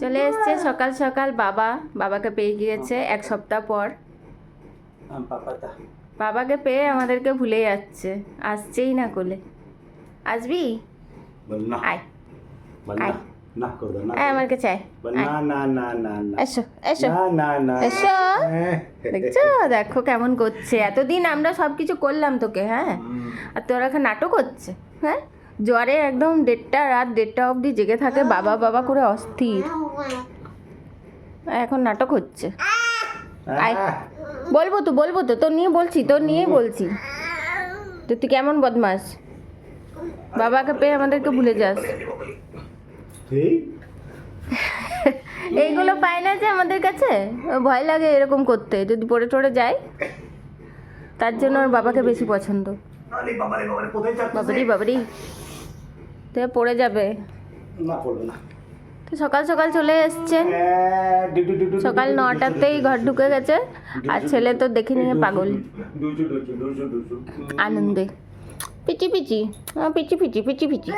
চলে এসছে সকাল সকাল বাবাকে পেয়ে গিয়েছে এক সপ্তাহ পর। বাবাকে পেয়ে আমাদেরকে ভুলে যাচ্ছে, আসছেই না কোলে। আসবি? আয় আয়, আমার কাছে আয়। এসো এসো এসো। দেখছো, দেখো কেমন করছে। এতদিন আমরা সব কিছু করলাম তোকে, হ্যাঁ, আর তোর এখন নাটক হচ্ছে। হ্যাঁ, জ্বরে একদম রাত 1:30 অবধি জেগে থাকে, বাবা বাবা করে অস্থির। এখন নাটক হচ্ছে। আয়, বলবো তো তোর নিয়েই বলছি তো তুই কেমন বদমাস, বাবাকে পেয়ে আমাদেরকে ভুলে যাস। এইগুলো পায় না যে আমাদের কাছে, ভয় লাগে এরকম করতে, যদি পড়ে টড়ে যায়। তার জন্য ওর বাবাকে বেশি পছন্দ। বাবারি তো পড়ে যাবে। তো সকাল সকাল চলে এসছেন, সকাল 9টাতেই ঘর ঢুকে গেছে। আর ছেলে তো দেখে নিয়ে পাগল আনন্দে। পিচি পিচি পিচি পিচি পিচি পিচি।